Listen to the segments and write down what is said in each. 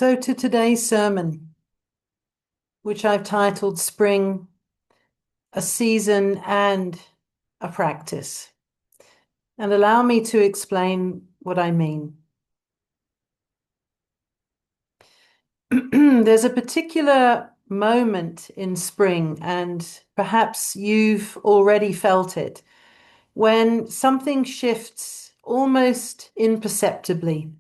So to today's sermon, which I've titled Spring, a Season and a Practice, and allow me to explain what I mean. There's a particular moment in spring, and perhaps you've already felt it, when something shifts almost imperceptibly.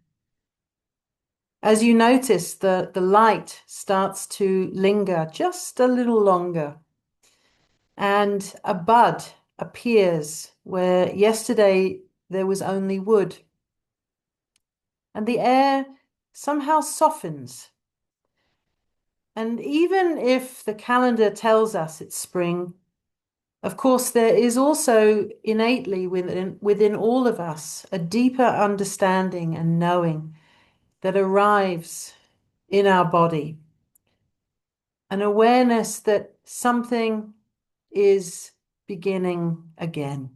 As you notice, the light starts to linger just a little longer, and a bud appears where yesterday there was only wood, and the air somehow softens. And even if the calendar tells us it's spring, of course, there is also innately within all of us a deeper understanding and knowing that arrives in our body, an awareness that something is beginning again.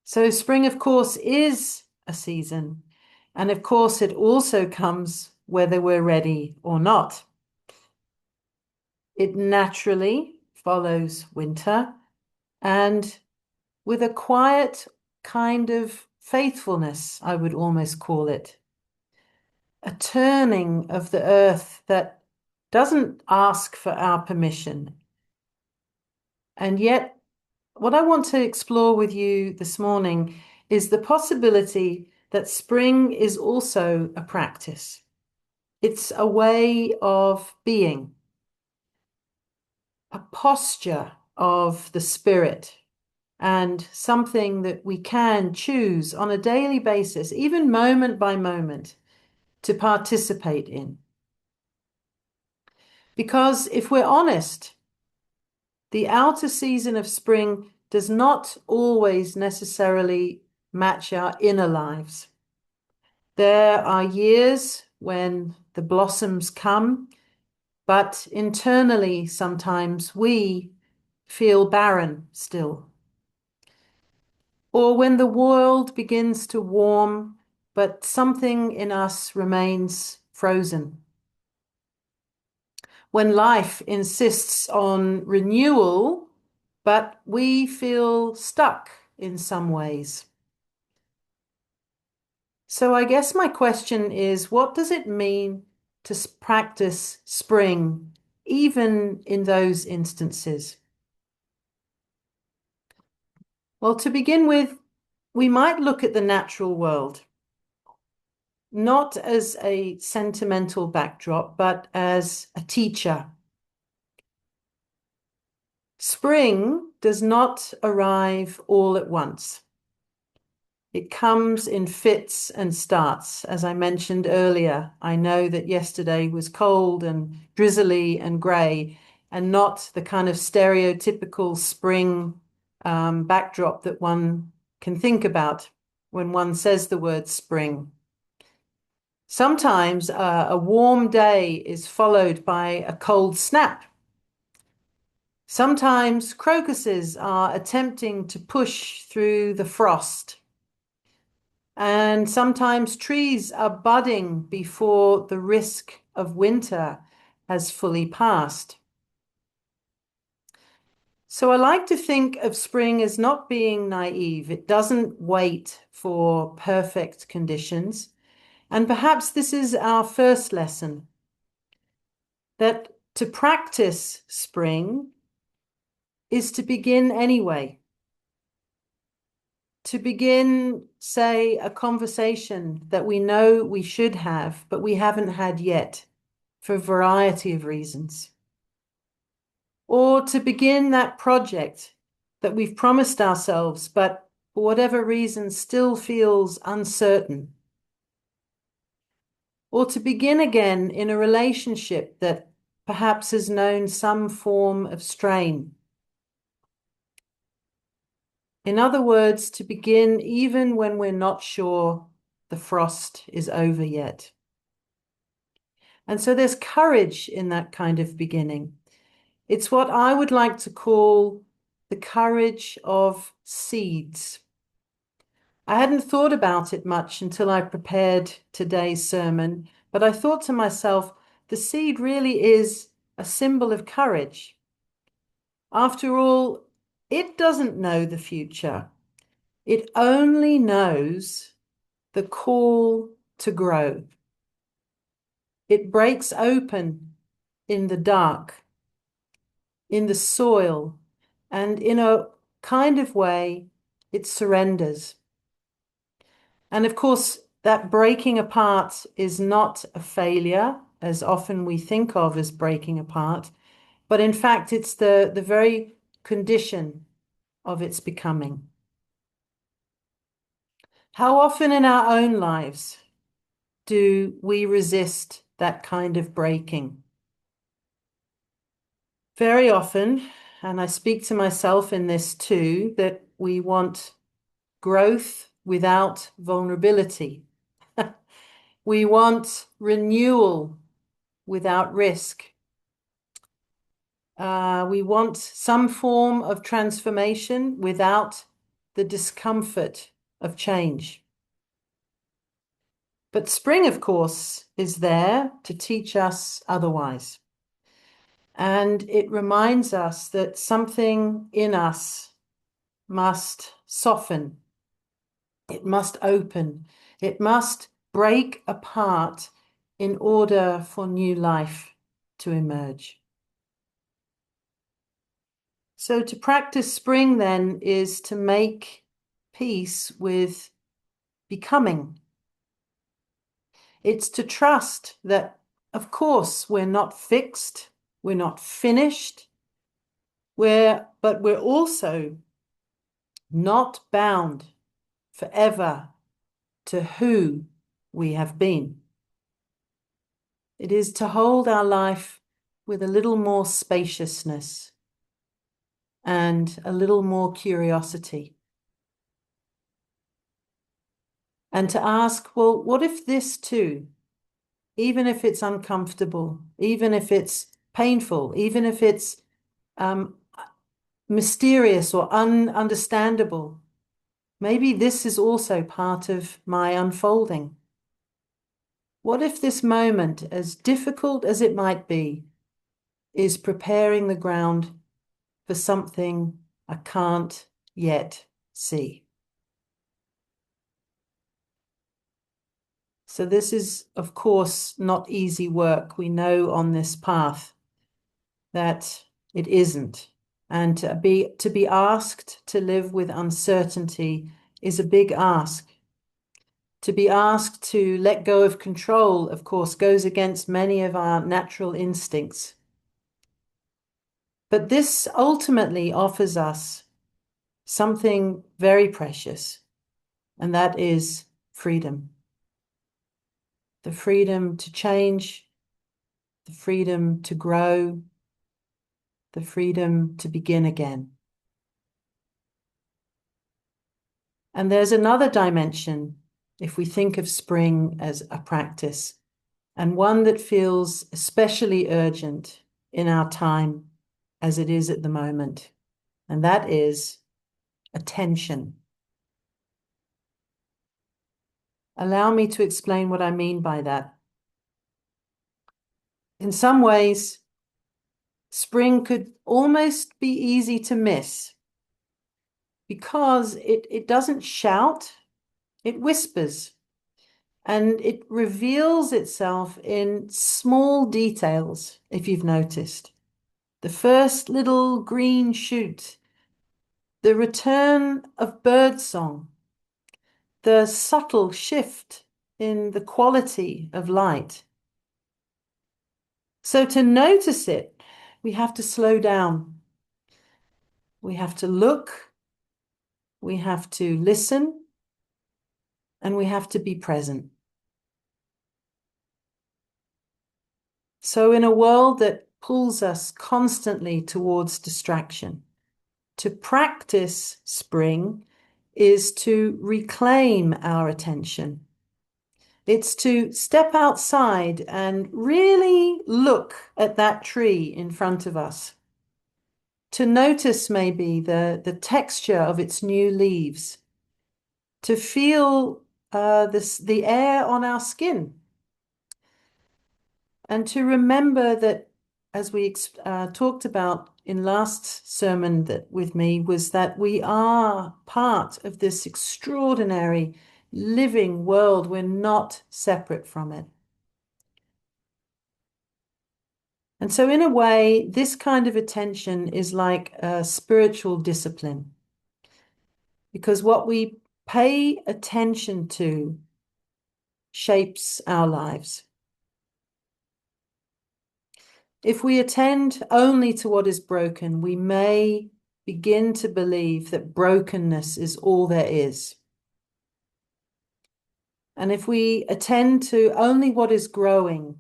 So spring, of course, is a season. And of course, it also comes whether we're ready or not. It naturally follows winter, and with a quiet kind of faithfulness, I would almost call it, a turning of the earth that doesn't ask for our permission. And yet, what I want to explore with you this morning is the possibility that spring is also a practice. It's a way of being, a posture of the spirit, and something that we can choose on a daily basis, even moment by moment, to participate in. Because if we're honest, the outer season of spring does not always necessarily match our inner lives. There are years when the blossoms come, but internally sometimes we feel barren still. Or when the world begins to warm, but something in us remains frozen. When life insists on renewal, but we feel stuck in some ways. So I guess my question is, what does it mean to practice spring, even in those instances? Well, to begin with, we might look at the natural world, not as a sentimental backdrop, but as a teacher. Spring does not arrive all at once. It comes in fits and starts. As I mentioned earlier, I know that yesterday was cold and drizzly and grey, and not the kind of stereotypical spring backdrop that one can think about when one says the word spring. Sometimes a warm day is followed by a cold snap. Sometimes crocuses are attempting to push through the frost. And sometimes trees are budding before the risk of winter has fully passed. So I like to think of spring as not being naive. It doesn't wait for perfect conditions. And perhaps this is our first lesson, that to practice spring is to begin anyway. To begin, say, a conversation that we know we should have, but we haven't had yet for a variety of reasons. Or to begin that project that we've promised ourselves, but for whatever reason still feels uncertain. Or to begin again in a relationship that perhaps has known some form of strain. In other words, to begin even when we're not sure the frost is over yet. And so there's courage in that kind of beginning. It's what I would like to call the courage of seeds. I hadn't thought about it much until I prepared today's sermon, but I thought to myself, the seed really is a symbol of courage. After all, it doesn't know the future. It only knows the call to grow. It breaks open in the dark, in the soil, and in a kind of way, it surrenders. And of course, that breaking apart is not a failure, as often we think of as breaking apart, but in fact, it's the very condition of its becoming. How often in our own lives do we resist that kind of breaking? Very often, and I speak to myself in this too, that we want growth without vulnerability. We want renewal without risk. We want some form of transformation without the discomfort of change. But spring, of course, is there to teach us otherwise. And it reminds us that something in us must soften, it must open, it must break apart in order for new life to emerge. So to practice spring then is to make peace with becoming. It's to trust that, of course, we're not fixed, we're not finished, but we're also not bound forever to who we have been. It is to hold our life with a little more spaciousness and a little more curiosity. And to ask, well, what if this too, even if it's uncomfortable, even if it's painful, even if it's mysterious or ununderstandable, maybe this is also part of my unfolding. What if this moment, as difficult as it might be, is preparing the ground for something I can't yet see? So this is, of course, not easy work. We know on this path that it isn't. And to be asked to live with uncertainty is a big ask. To be asked to let go of control, of course, goes against many of our natural instincts. But this ultimately offers us something very precious, and that is freedom. The freedom to change, the freedom to grow, the freedom to begin again. And there's another dimension if we think of spring as a practice, and one that feels especially urgent in our time as it is at the moment, and that is attention. Allow me to explain what I mean by that. In some ways, spring could almost be easy to miss because it doesn't shout, it whispers, and it reveals itself in small details, if you've noticed. The first little green shoot, the return of birdsong, the subtle shift in the quality of light. So to notice it, we have to slow down. We have to look, we have to listen, and we have to be present. So in a world that pulls us constantly towards distraction, to practice spring is to reclaim our attention. It's to step outside and really look at that tree in front of us. To notice maybe the texture of its new leaves. to feel the air on our skin, and to remember that, as we talked about in last sermon that with me, was that we are part of this extraordinary living world. We're not separate from it. And so, in a way, this kind of attention is like a spiritual discipline, because what we pay attention to shapes our lives. If we attend only to what is broken, we may begin to believe that brokenness is all there is. And if we attend to only what is growing,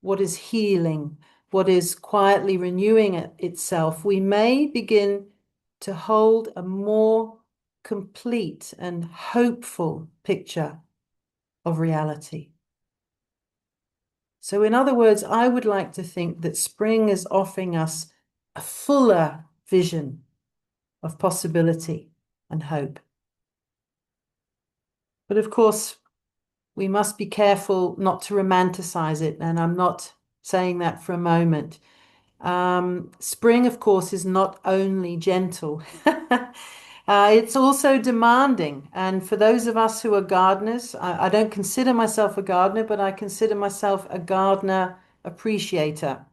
what is healing, what is quietly renewing itself, we may begin to hold a more complete and hopeful picture of reality. So, in other words, I would like to think that spring is offering us a fuller vision of possibility and hope. But of course, we must be careful not to romanticize it, and I'm not saying that for a moment. Spring, of course, is not only gentle, it's also demanding. And for those of us who are gardeners, I don't consider myself a gardener, but I consider myself a gardener appreciator.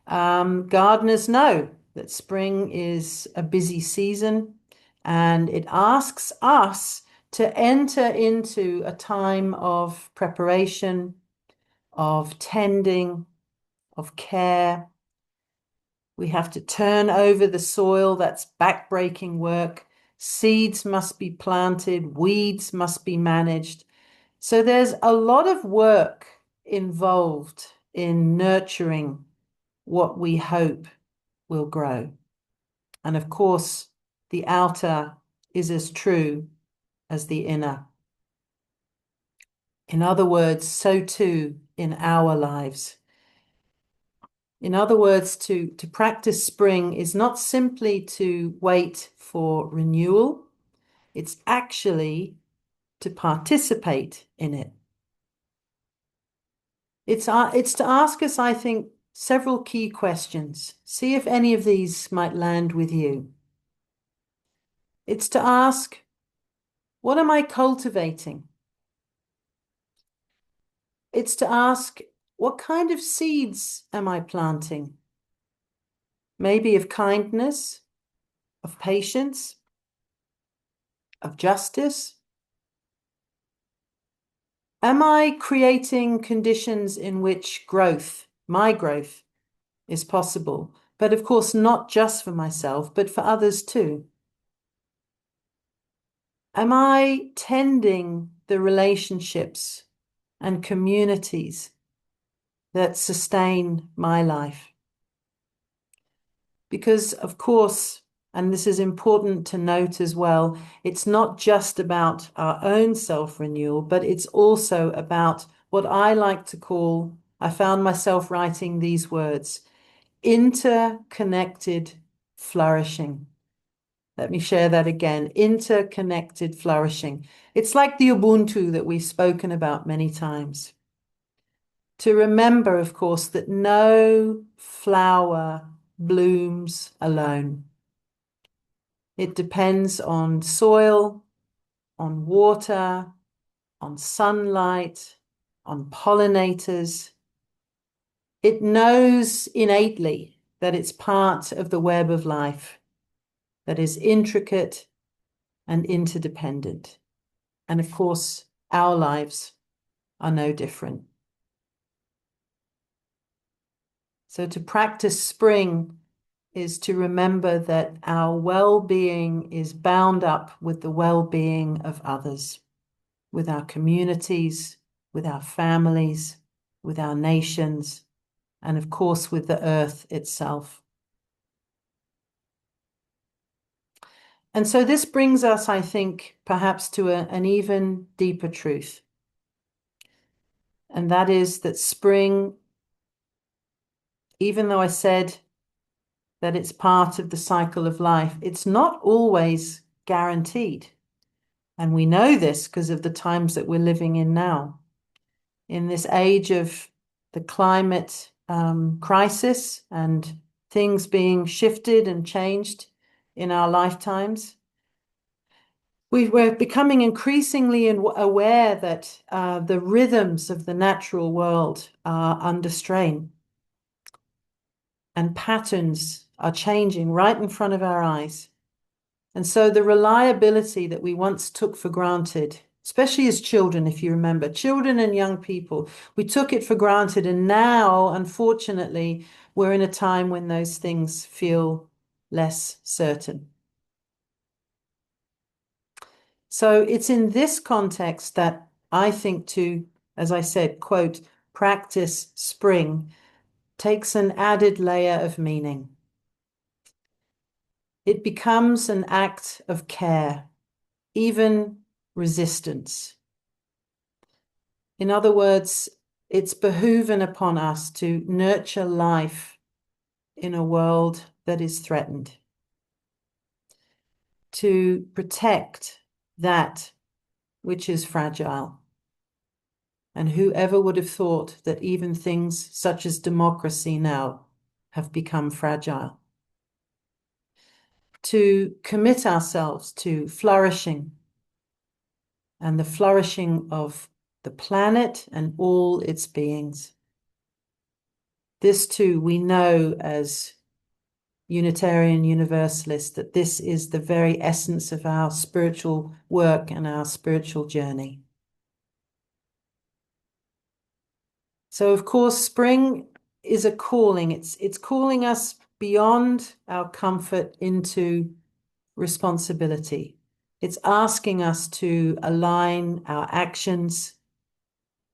Gardeners know that spring is a busy season, and it asks us to enter into a time of preparation, of tending, of care. We have to turn over the soil. That's backbreaking work. Seeds must be planted, weeds must be managed. So there's a lot of work involved in nurturing what we hope will grow. And of course, the outer is as true as the inner. In other words, so too in our lives. In other words, to practice spring is not simply to wait for renewal, it's actually to participate in it. It's to ask us, I think, several key questions. See if any of these might land with you. It's to ask, what am I cultivating? It's to ask, what kind of seeds am I planting? Maybe of kindness, of patience, of justice. Am I creating conditions in which growth, my growth, is possible? But of course, not just for myself, but for others too. Am I tending the relationships and communities that sustain my life? Because, of course, and this is important to note as well, it's not just about our own self-renewal, but it's also about what I like to call, I found myself writing these words, interconnected flourishing. Let me share that again, interconnected flourishing. It's like the Ubuntu that we've spoken about many times. To remember, of course, that no flower blooms alone. It depends on soil, on water, on sunlight, on pollinators. It knows innately that it's part of the web of life that is intricate and interdependent. And of course, our lives are no different. So to practice spring is to remember that our well-being is bound up with the well-being of others, with our communities, with our families, with our nations, and of course with the earth itself. And so this brings us, I think, perhaps to an even deeper truth. And that is that spring, even though I said that it's part of the cycle of life, it's not always guaranteed. And we know this because of the times that we're living in now. In this age of the climate crisis and things being shifted and changed in our lifetimes, we're becoming increasingly aware that the rhythms of the natural world are under strain and patterns are changing right in front of our eyes. And so the reliability that we once took for granted, especially as children, if you remember, children and young people, we took it for granted. And now, unfortunately, we're in a time when those things feel less certain. So it's in this context that I think to, as I said, quote, practice spring takes an added layer of meaning. It becomes an act of care, even resistance. In other words, it's behooven upon us to nurture life in a world that is threatened, to protect that which is fragile. And whoever would have thought that even things such as democracy now have become fragile? To commit ourselves to flourishing and the flourishing of the planet and all its beings. This too, we know as Unitarian Universalists that this is the very essence of our spiritual work and our spiritual journey. So, of course, spring is a calling. It's calling us beyond our comfort into responsibility. It's asking us to align our actions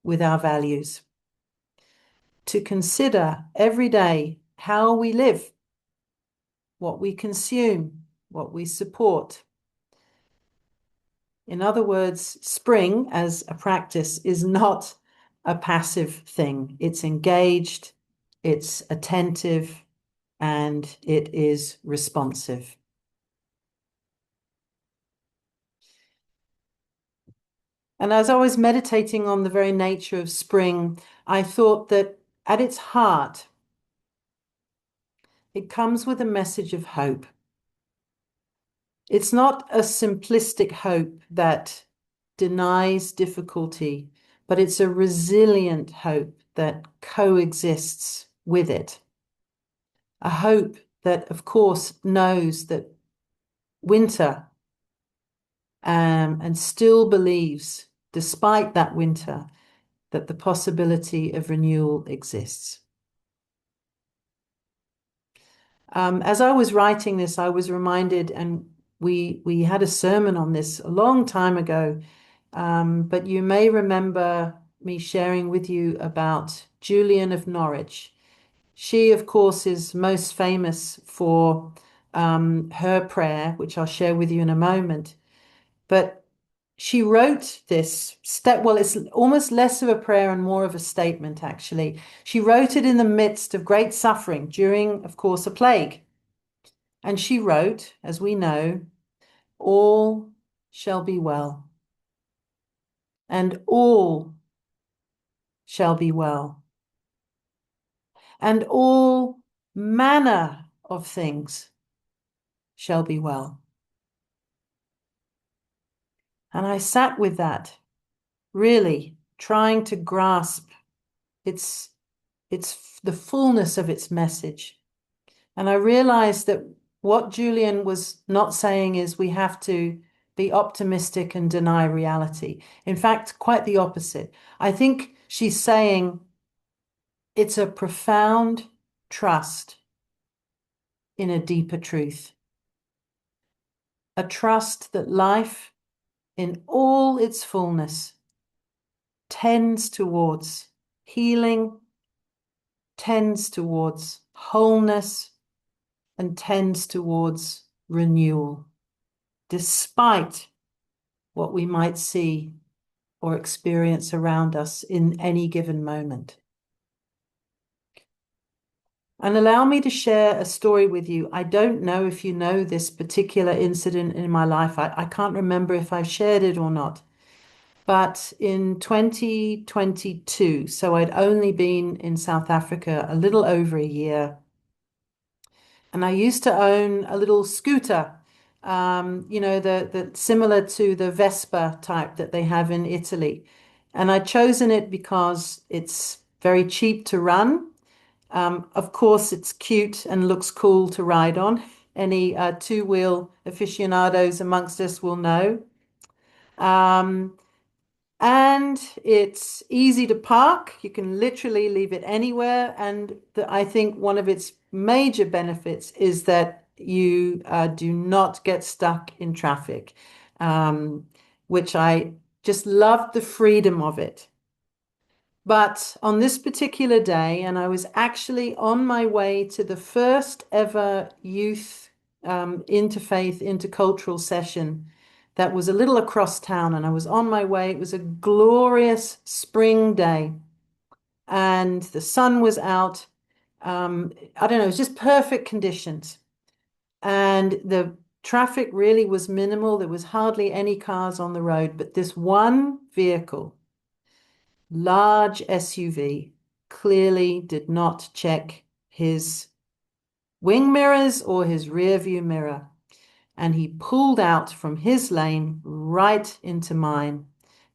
with our values, to consider every day how we live, what we consume, what we support. In other words, spring as a practice is not a passive thing. It's engaged, it's attentive, and it is responsive. And as I was meditating on the very nature of spring, I thought that at its heart, it comes with a message of hope. It's not a simplistic hope that denies difficulty, but it's a resilient hope that coexists with it. A hope that, of course, knows that winter and still believes, despite that winter, that the possibility of renewal exists. As I was writing this, I was reminded, and we had a sermon on this a long time ago, but you may remember me sharing with you about Julian of Norwich. She, of course, is most famous for her prayer, which I'll share with you in a moment. But she wrote this well, it's almost less of a prayer and more of a statement, actually. She wrote it in the midst of great suffering during, of course, a plague. And she wrote, as we know, all shall be well, and all shall be well, and all manner of things shall be well. And I sat with that, really trying to grasp its the fullness of its message. And I realized that what Julian was not saying is we have to be optimistic and deny reality. In fact, quite the opposite. I think she's saying it's a profound trust in a deeper truth. A trust that life in all its fullness tends towards healing, tends towards wholeness, and tends towards renewal, despite what we might see or experience around us in any given moment. And allow me to share a story with you. I don't know if you know this particular incident in my life. I can't remember if I've shared it or not. But in 2022, so I'd only been in South Africa a little over a year, and I used to own a little scooter, the similar to the Vespa type that they have in Italy. And I'd chosen it because it's very cheap to run. Of course, it's cute and looks cool to ride on. Any two-wheel aficionados amongst us will know. Um, and it's easy to park. You can literally leave it anywhere. And I think one of its major benefits is that you do not get stuck in traffic, which I just love the freedom of it. But on this particular day, and I was actually on my way to the first ever youth interfaith, intercultural session that was a little across town, and I was on my way. It was a glorious spring day, and the sun was out. I don't know, it was just perfect conditions. And the traffic really was minimal. There was hardly any cars on the road, but this one vehicle, large SUV, clearly did not check his wing mirrors or his rear view mirror. And he pulled out from his lane right into mine.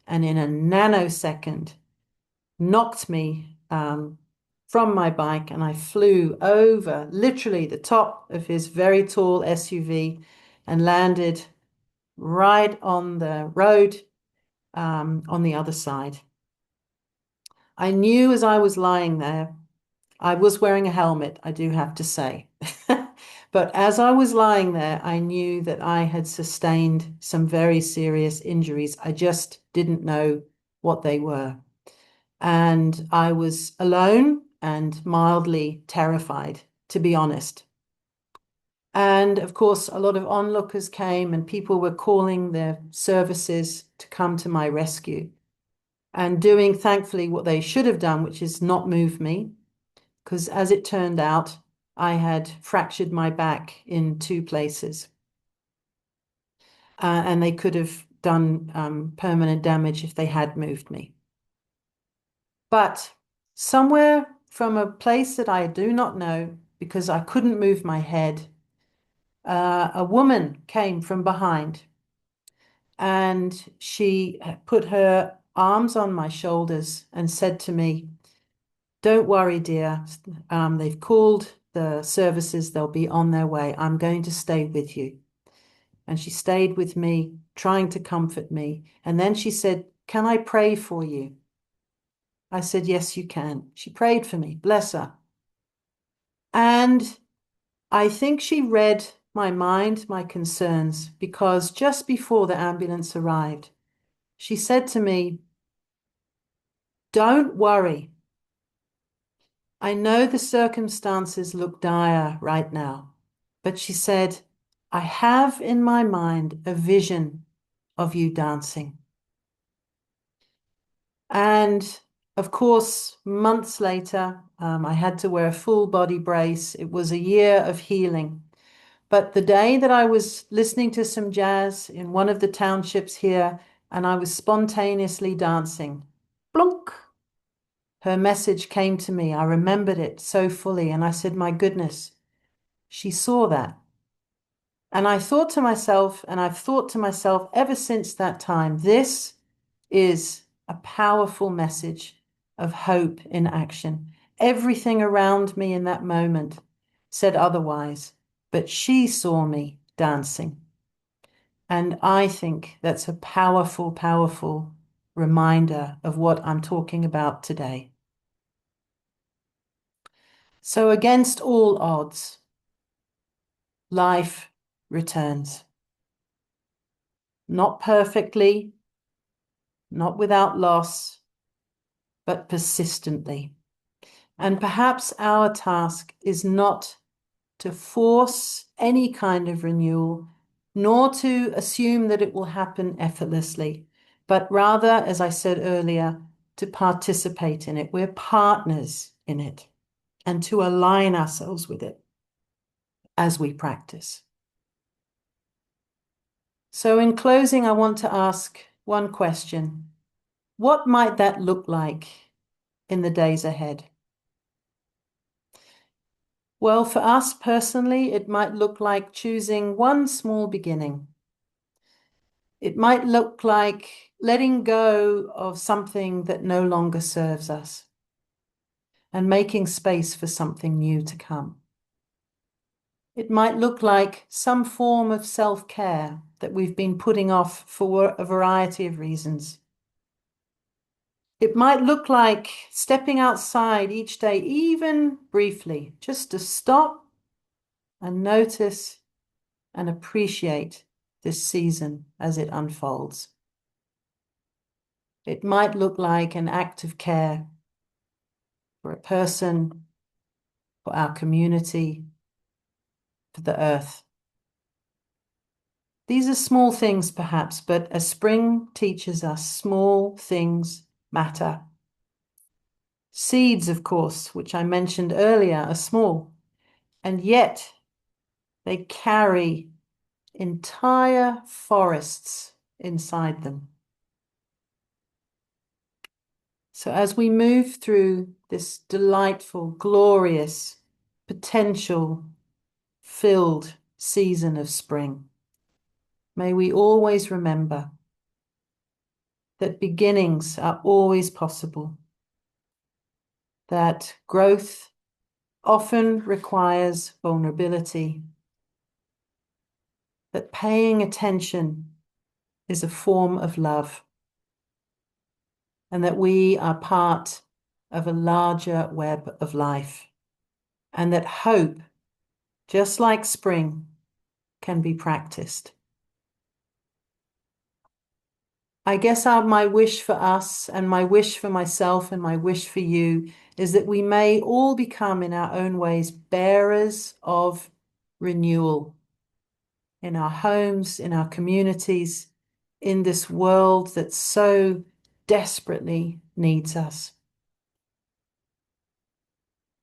And in a nanosecond, knocked me from my bike. And I flew over literally the top of his very tall SUV and landed right on the road on the other side. I knew as I was lying there, I was wearing a helmet, I do have to say. But as I was lying there, I knew that I had sustained some very serious injuries. I just didn't know what they were. And I was alone and mildly terrified, to be honest. And of course, a lot of onlookers came and people were calling their services to come to my rescue and doing, thankfully, what they should have done, which is not move me, because as it turned out, I had fractured my back in two places. And they could have done permanent damage if they had moved me. But somewhere from a place that I do not know, because I couldn't move my head, a woman came from behind and she put her arms on my shoulders and said to me, "Don't worry, dear. They've called the services. They'll be on their way. I'm going to stay with you." And she stayed with me, trying to comfort me. And then she said, "Can I pray for you?" I said, "Yes, you can." She prayed for me, bless her. And I think she read my mind, my concerns, because just before the ambulance arrived, she said to me, "Don't worry. I know the circumstances look dire right now." But she said, "I have in my mind a vision of you dancing." And of course, months later, I had to wear a full body brace. It was a year of healing. But the day that I was listening to some jazz in one of the townships here, and I was spontaneously dancing, blunk, her message came to me. I remembered it so fully. And I said, "My goodness, she saw that." And I thought to myself, and I've thought to myself ever since that time, this is a powerful message of hope in action. Everything around me in that moment said otherwise, but she saw me dancing. And I think that's a powerful, powerful reminder of what I'm talking about today. So, against all odds, life returns. Not perfectly, not without loss, but persistently. And perhaps our task is not to force any kind of renewal, nor to assume that it will happen effortlessly, but rather, as I said earlier, to participate in it. We're partners in it. and to align ourselves with it as we practice. So in closing, I want to ask one question. What might that look like in the days ahead? Well, for us personally, it might look like choosing one small beginning. It might look like letting go of something that no longer serves us and making space for something new to come. It might look like some form of self-care that we've been putting off for a variety of reasons. It might look like stepping outside each day, even briefly, just to stop and notice and appreciate this season as it unfolds. It might look like an act of care for a person, for our community, for the earth. These are small things perhaps, but as spring teaches us, small things matter. Seeds, of course, which I mentioned earlier, are small, and yet they carry entire forests inside them. So as we move through this delightful, glorious, potential-filled season of spring, may we always remember that beginnings are always possible, that growth often requires vulnerability, that paying attention is a form of love, and that we are part of a larger web of life, and that hope, just like spring, can be practiced. I guess my wish for us and my wish for myself and my wish for you is that we may all become in our own ways bearers of renewal in our homes, in our communities, in this world that so desperately needs us.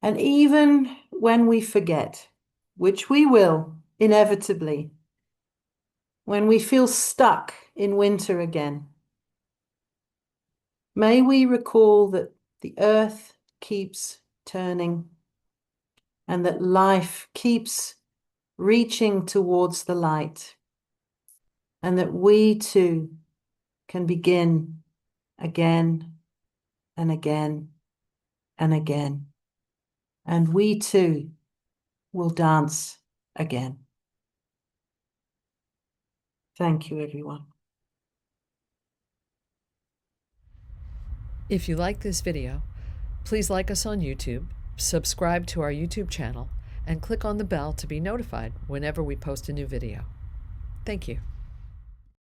And even when we forget, which we will inevitably, when we feel stuck in winter again, may we recall that the earth keeps turning and that life keeps reaching towards the light, and that we too can begin again and again and again. And we too will dance again. Thank you, everyone. If you like this video, please like us on YouTube, subscribe to our YouTube channel, and click on the bell to be notified whenever we post a new video. Thank you.